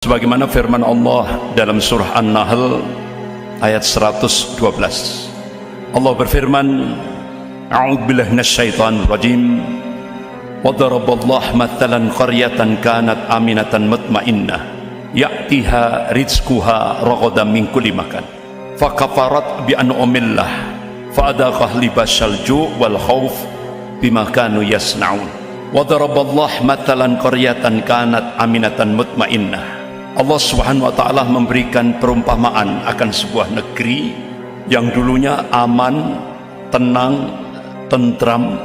Sebagaimana firman Allah dalam surah An-Nahl ayat 112, Allah berfirman, A'udzubillahi minasyaitonir rajim, wa daraballahu mathalan qaryatan kanat aminatan mutmainnah ya'tiha rizquha ragadan min kulli makan fakafarat bi an'amillah fa'adaqaha libasyal ju' wal khauf bima kanu yasna'un. Wa daraballahu mathalan qaryatan kanat aminatan mutmainnah. Allah Subhanahu wa ta'ala memberikan perumpamaan akan sebuah negeri yang dulunya aman, tenang, tentram,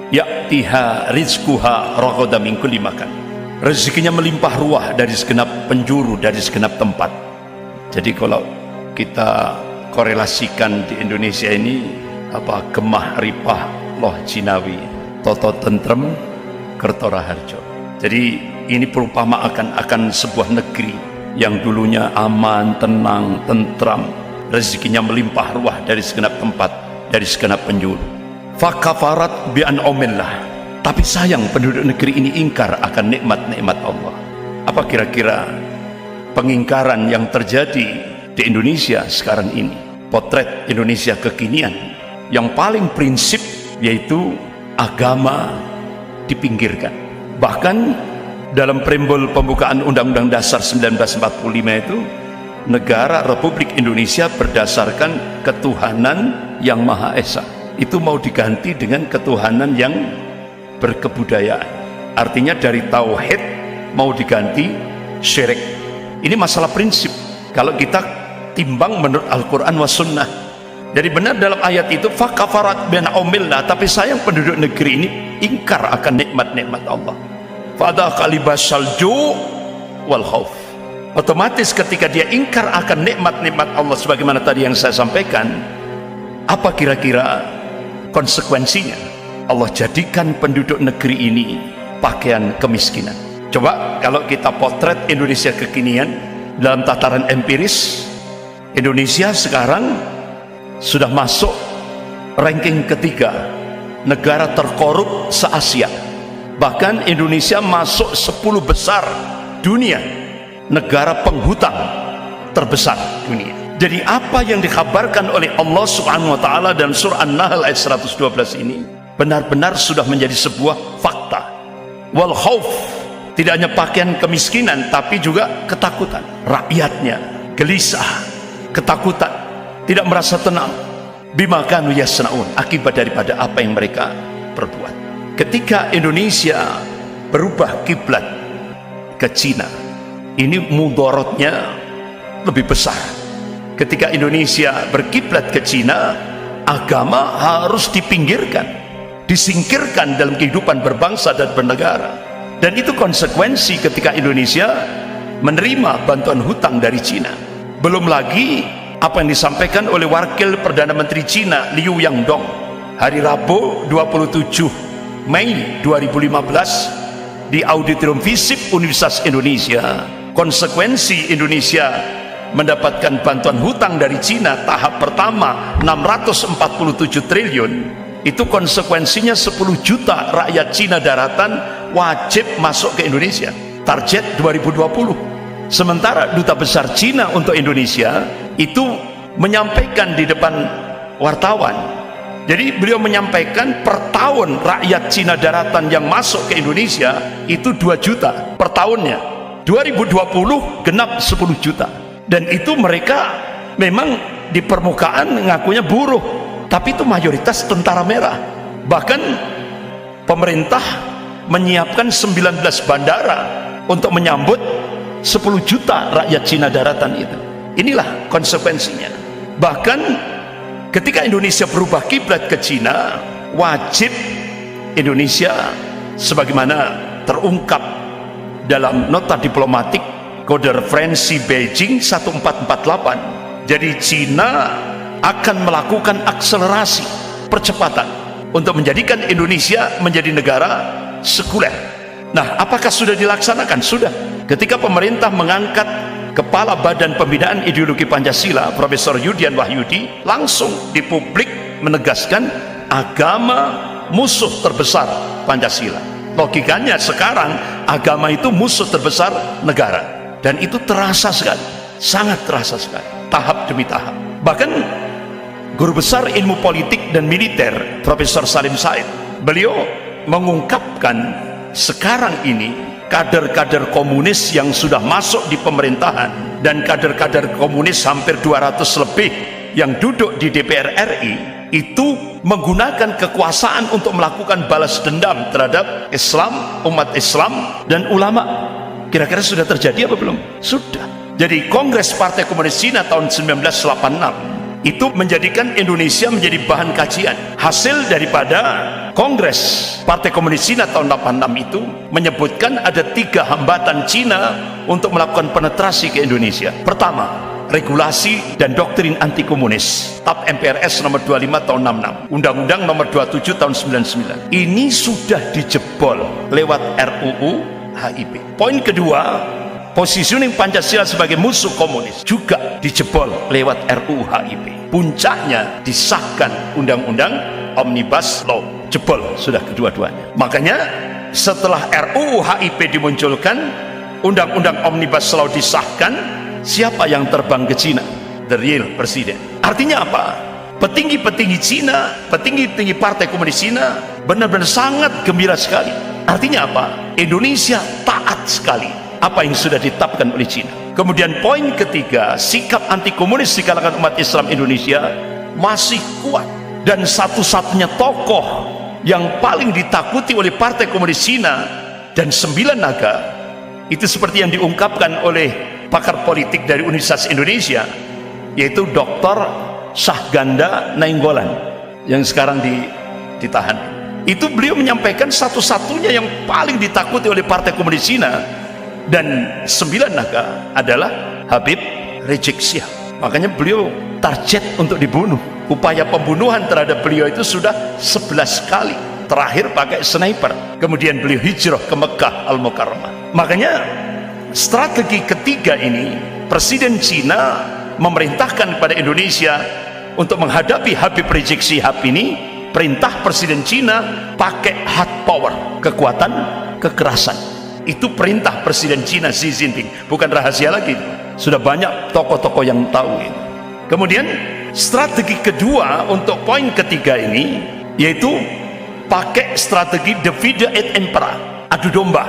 ya'tiha rizquha ragadan min kulli makan. Rezekinya melimpah ruah dari segenap penjuru, dari segenap tempat. Jadi kalau kita korelasikan di Indonesia ini gemah ripah loh jinawi, toto tentrem kerto raharjo. Jadi ini perumpamaan akan sebuah negeri yang dulunya aman, tenang, tentram, rezekinya melimpah ruah dari segenap tempat, dari segenap penjuru. Fakafarat bi an'amillah. Tapi sayang penduduk negeri ini ingkar akan nikmat-nikmat Allah. Apa kira-kira pengingkaran yang terjadi di Indonesia sekarang ini? Potret Indonesia kekinian yang paling prinsip yaitu agama dipinggirkan. Bahkan dalam preambul pembukaan Undang-Undang Dasar 1945 itu, negara Republik Indonesia berdasarkan ketuhanan yang Maha Esa. Itu mau diganti dengan ketuhanan yang berkebudayaan. Artinya dari tauhid mau diganti syirik. Ini masalah prinsip. Kalau kita timbang menurut Al-Quran wa Sunnah. Jadi benar dalam ayat itu fakafarat bi an'amillah, tapi sayang penduduk negeri ini ingkar akan nikmat-nikmat Allah. Fa'adaqaha libasyal ju' wal khauf. Otomatis ketika dia ingkar akan nikmat-nikmat Allah sebagaimana tadi yang saya sampaikan, apa kira-kira konsekuensinya? Allah jadikan penduduk negeri ini pakaian kemiskinan. Coba kalau kita potret Indonesia kekinian dalam tataran empiris, Indonesia sekarang sudah masuk ranking ketiga negara terkorup se-Asia. Bahkan Indonesia masuk 10 besar dunia, negara penghutang terbesar dunia. Jadi apa yang dikabarkan oleh Allah Subhanahu wa ta'ala dalam surah An-Nahl ayat 112 ini benar-benar sudah menjadi sebuah fakta. Wal khauf, tidak hanya pakaian kemiskinan tapi juga ketakutan. Rakyatnya gelisah, ketakutan, tidak merasa tenang. Bima kanu yasna'un, akibat daripada apa yang mereka perbuat. Ketika Indonesia berubah kiblat ke Cina, ini mudorotnya lebih besar. Ketika Indonesia berkiblat ke Cina, agama harus dipinggirkan, disingkirkan dalam kehidupan berbangsa dan bernegara. Dan itu konsekuensi ketika Indonesia menerima bantuan hutang dari Cina. Belum lagi apa yang disampaikan oleh Wakil Perdana Menteri Cina Liu Yangdong hari Rabu 27 Mei 2015 di Auditorium FISIP Universitas Indonesia. Konsekuensi Indonesia mendapatkan bantuan hutang dari Cina tahap pertama 647 triliun, itu konsekuensinya 10 juta rakyat Cina daratan wajib masuk ke Indonesia, target 2020. Sementara Duta Besar Cina untuk Indonesia itu menyampaikan di depan wartawan, jadi beliau menyampaikan per tahun rakyat Cina daratan yang masuk ke Indonesia itu 2 juta per tahunnya. 2020 genap 10 juta. Dan itu mereka memang di permukaan ngakunya buruh, tapi itu mayoritas tentara merah. Bahkan pemerintah menyiapkan 19 bandara untuk menyambut 10 juta rakyat Cina daratan itu. Inilah konsekuensinya. Bahkan ketika Indonesia berubah kiblat ke Cina, wajib Indonesia sebagaimana terungkap dalam nota diplomatik kode referensi Beijing 1448. Jadi Cina akan melakukan akselerasi percepatan untuk menjadikan Indonesia menjadi negara sekuler. Nah, apakah sudah dilaksanakan? Sudah. Ketika pemerintah mengangkat Kepala Badan Pembinaan Ideologi Pancasila Profesor Yudian Wahyudi, langsung di publik menegaskan agama musuh terbesar Pancasila. Logikanya sekarang agama itu musuh terbesar negara. Dan itu terasa sekali, sangat terasa sekali, tahap demi tahap. Bahkan guru besar ilmu politik dan militer Profesor Salim Said, beliau mengungkapkan sekarang ini kader-kader komunis yang sudah masuk di pemerintahan dan kader-kader komunis hampir 200 lebih yang duduk di DPR RI itu menggunakan kekuasaan untuk melakukan balas dendam terhadap Islam, umat Islam dan ulama. Kira-kira sudah terjadi apa belum? Sudah. Jadi Kongres Partai Komunis Cina tahun 1986 itu menjadikan Indonesia menjadi bahan kajian. Hasil daripada Kongres Partai Komunis Cina tahun 86 itu menyebutkan ada 3 hambatan Cina untuk melakukan penetrasi ke Indonesia. Pertama, regulasi dan doktrin anti komunis, TAP MPRS nomor 25 tahun 66, Undang-Undang nomor 27 tahun 99. Ini sudah dijebol lewat RUU HIP. Poin kedua, positioning Pancasila sebagai musuh komunis juga dijebol lewat RUU HIP. Puncaknya disahkan Undang-Undang Omnibus Law, jebol sudah kedua-duanya. Makanya setelah RUU HIP dimunculkan, Undang-Undang Omnibus Law disahkan, siapa yang terbang ke Cina? The real presiden. Artinya apa? Petinggi-petinggi Cina, petinggi-petinggi Partai Komunis Cina benar-benar sangat gembira sekali. Artinya apa? Indonesia taat sekali apa yang sudah ditetapkan oleh Cina. Kemudian poin ketiga, sikap anti komunis di kalangan umat Islam Indonesia masih kuat, dan satu-satunya tokoh yang paling ditakuti oleh Partai Komunis Cina dan 9 naga itu seperti yang diungkapkan oleh pakar politik dari Universitas Indonesia, yaitu Dr. Syahganda Nainggolan yang sekarang ditahan. Itu beliau menyampaikan satu-satunya yang paling ditakuti oleh Partai Komunis Cina dan 9 naga adalah Habib Rizik Syihab. Makanya beliau target untuk dibunuh. Upaya pembunuhan terhadap beliau itu sudah 11 kali, terakhir pakai sniper. Kemudian beliau hijrah ke Mekah Al-Mukarramah. Makanya strategi ketiga ini, Presiden Cina memerintahkan kepada Indonesia untuk menghadapi Habib Rizik Syihab ini. Perintah Presiden Cina pakai hard power, kekuatan kekerasan. Itu perintah Presiden Cina Xi Jinping, bukan rahasia lagi. Sudah banyak tokoh-tokoh yang tahu ini. Kemudian strategi kedua untuk poin ketiga ini, yaitu pakai strategi divide et impera, adu domba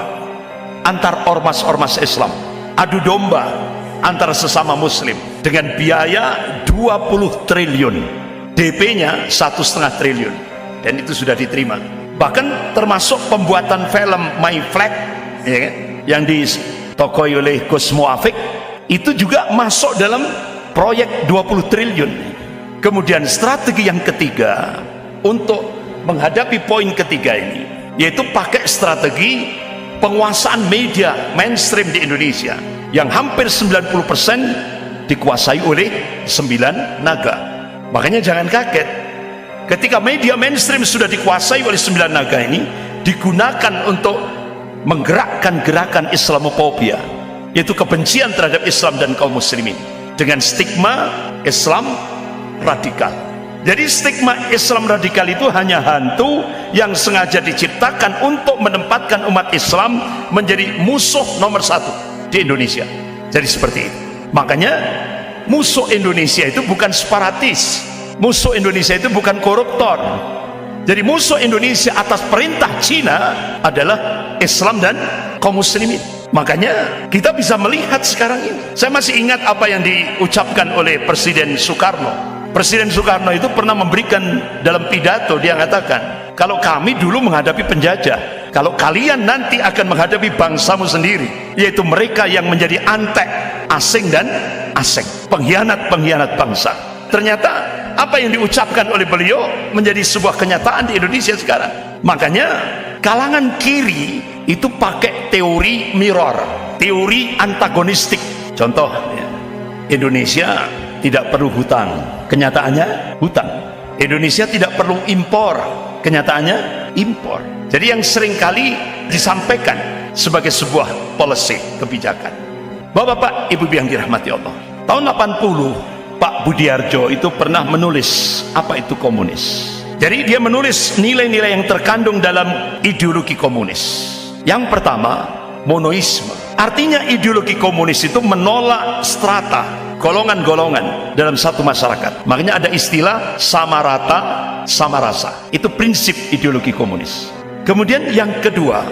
antar ormas-ormas Islam, adu domba antara sesama Muslim dengan biaya 20 triliun. DP-nya 1,5 triliun, dan itu sudah diterima. Bahkan termasuk pembuatan film My Flag, ya kan, yang ditokoi oleh Gus Muafik, itu juga masuk dalam proyek 20 triliun. Kemudian strategi yang ketiga untuk menghadapi poin ketiga ini, yaitu pakai strategi penguasaan media mainstream di Indonesia yang hampir 90% dikuasai oleh 9 naga. Makanya jangan kaget ketika media mainstream sudah dikuasai oleh 9 naga ini, digunakan untuk menggerakkan gerakan Islamofobia, yaitu kebencian terhadap Islam dan kaum muslimin dengan stigma Islam radikal. Jadi stigma Islam radikal itu hanya hantu yang sengaja diciptakan untuk menempatkan umat Islam menjadi musuh nomor 1 di Indonesia. Jadi seperti itu. Makanya musuh Indonesia itu bukan separatis, musuh Indonesia itu bukan koruptor. Jadi musuh Indonesia atas perintah Cina adalah Islam dan kaum muslimin. Makanya kita bisa melihat sekarang ini. Saya masih ingat apa yang diucapkan oleh Presiden Soekarno. Presiden Soekarno itu pernah memberikan dalam pidato, dia mengatakan, kalau kami dulu menghadapi penjajah, kalau kalian nanti akan menghadapi bangsamu sendiri, yaitu mereka yang menjadi antek, asing dan asing, pengkhianat-pengkhianat bangsa. Ternyata apa yang diucapkan oleh beliau menjadi sebuah kenyataan di Indonesia sekarang. Makanya kalangan kiri itu pakai teori mirror, teori antagonistik. Contoh, Indonesia tidak perlu hutang, kenyataannya hutang. Indonesia tidak perlu impor, kenyataannya impor. Jadi yang seringkali disampaikan sebagai sebuah policy, kebijakan. Bapak-bapak, ibu yang dirahmati Allah, tahun 80 Pak Budiarjo itu pernah menulis apa itu komunis. Jadi dia menulis nilai-nilai yang terkandung dalam ideologi komunis. Yang pertama, monoisme. Artinya ideologi komunis itu menolak strata, golongan-golongan dalam satu masyarakat. Makanya ada istilah sama rata, sama rasa. Itu prinsip ideologi komunis. Kemudian yang kedua,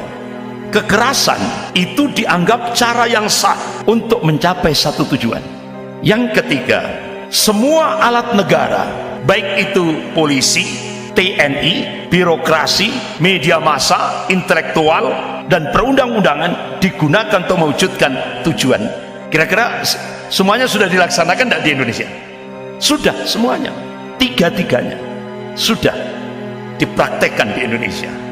kekerasan itu dianggap cara yang sah untuk mencapai satu tujuan. Yang ketiga, semua alat negara, baik itu polisi, TNI, birokrasi, media massa, intelektual, dan perundang-undangan digunakan untuk mewujudkan tujuan. Kira-kira semuanya sudah dilaksanakan tidak di Indonesia? Sudah semuanya, tiga-tiganya sudah dipraktekkan di Indonesia.